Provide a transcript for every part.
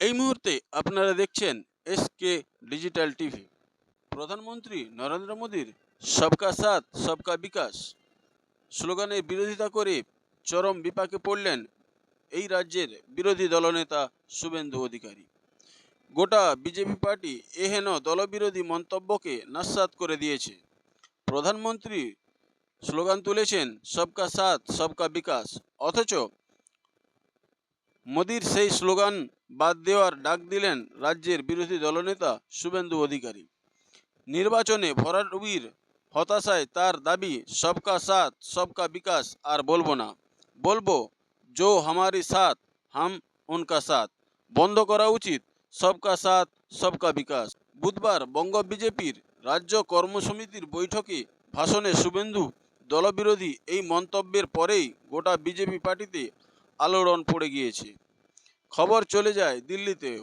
এই মুহূর্তে আপনারা দেখছেন এসকে ডিজিটাল টিভি। প্রধানমন্ত্রী নরেন্দ্র মোদীর সবকা সাথ সবকা বিকাশ স্লোগানের বিরোধিতা করে চরম বিপাকে পড়লেন এই রাজ্যের বিরোধী দলনেতা শুভেন্দু অধিকারী। গোটা বিজেপি পার্টি এহেন দলবিরোধী মন্তব্যকে নস্যাৎ করে দিয়েছে। প্রধানমন্ত্রী স্লোগান তুলেছেন সবকা সাথ সবকা বিকাশ, অথচ মোদির সেই স্লোগান বাদ দেওয়ার ডাক দিলেন রাজ্যের বিরোধী দলনেতা শুভেন্দু অধিকারী। নির্বাচনে ভরাডুবির হতাশায় তার দাবি সবকা সাথ সবকা বিকাশ আর বলবো না, বলবো জো হামারি সাথ হাম উনকা সাথ। বন্ধ করা উচিত সবকা সাথ সবকা বিকাশ। বুধবার বঙ্গ বিজেপির রাজ্য কর্মসমিতির বৈঠকে ভাষণে শুভেন্দু দলবিরোধী এই মন্তব্যের পরেই গোটা বিজেপি পার্টিতে আলোড়ন পড়ে গিয়েছে। খবর চলে যায় দিল্লিতেও।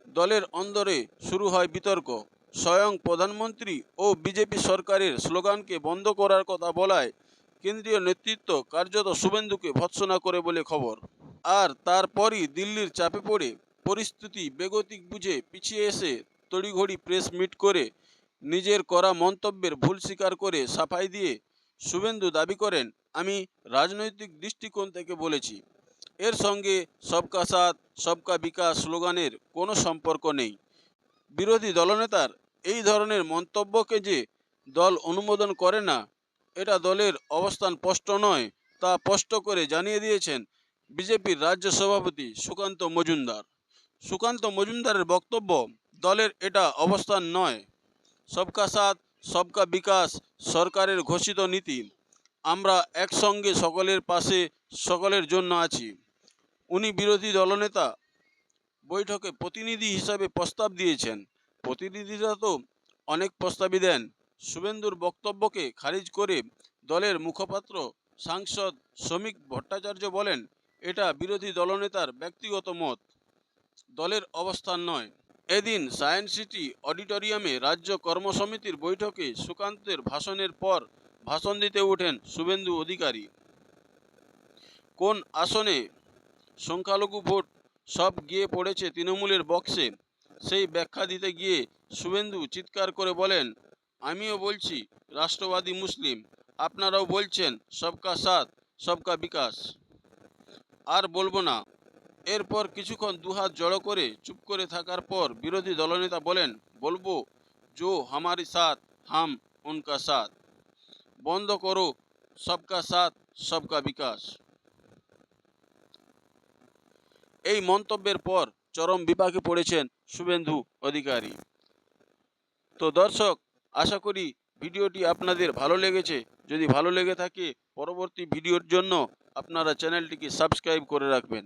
দলের অন্দরে শুরু হয় বিতর্ক। স্বয়ং প্রধানমন্ত্রী ও বিজেপি সরকারের স্লোগানকে বন্ধ করার কথা বলায় কেন্দ্রীয় নেতৃত্ব কার্যত শুভেন্দুকে ভৎসনা করে বলে খবর। আর তারপরই দিল্লির চাপে পড়ে পরিস্থিতি বেগতিক বুঝে পিছিয়ে এসে তড়িঘড়ি প্রেস মিট করে নিজের করা মন্তব্যের ভুল স্বীকার করে সাফাই দিয়ে শুভেন্দু দাবি করেন, আমি রাজনৈতিক দৃষ্টিকোণ থেকে বলেছি, এর সঙ্গে সবকা সাথ সবকা বিকাশ স্লোগানের কোনো সম্পর্ক নেই। বিরোধী দলনেতার এই ধরনের মন্তব্যকে যে দল অনুমোদন করে না, এটা দলের অবস্থান স্পষ্ট নয়, তা স্পষ্ট করে জানিয়ে দিয়েছেন বিজেপির রাজ্য সভাপতি সুকান্ত মজুমদার। সুকান্ত মজুমদারের বক্তব্য, দলের এটা অবস্থান নয়। সবকা সাথ সবকা বিকাশ সরকারের ঘোষিত নীতি। আমরা একসঙ্গে সকলের পাশে সকলের জন্য আছি। উনি বিরোধী দলনেতা বৈঠকে প্রতিনিধি হিসাবে প্রস্তাব দিয়েছেন। প্রতিনিধিরা তো অনেক প্রস্তাবই দেন। শুভেন্দুর বক্তব্যকে খারিজ করে দলের মুখপাত্র সাংসদ শ্রমিক ভট্টাচার্য বলেন, এটা বিরোধী দলনেতার ব্যক্তিগত মত, দলের অবস্থান নয়। এদিন সায়েন্স সিটি অডিটোরিয়ামে রাজ্য কর্মসমিতির বৈঠকে সুকান্তের ভাষণের পর ভাষণ দিতে ওঠেন শুভেন্দু অধিকারী। কোন আসনে সংখ্যালঘু ভোট সব গিয়ে পড়েছে তৃণমূলের বক্সে, সেই ব্যাখ্যা দিতে গিয়ে শুভেন্দু চিৎকার করে বলেন, আমিও বলছি রাষ্ট্রবাদী মুসলিম, আপনারাও বলছেন সবকা সাথ সবকা বিকাশ, আর বলবো না। এরপর কিছুক্ষণ দুহাত জড়ো করে চুপ করে থাকার পর বিরোধী দলনেতা বলেন, বলবো জো হামারি সাথ হাম উনকা সাথ। বন্ধ করো সবকা সাথ সবকা বিকাশ। এই মন্তব্যের পর চরম বিপাকে পড়েছেন শুভেন্দু অধিকারী। তো দর্শক, আশা করি ভিডিওটি আপনাদের ভালো লেগেছে। যদি ভালো লেগে থাকে পরবর্তী ভিডিওর জন্য আপনারা চ্যানেলটিকে সাবস্ক্রাইব করে রাখবেন।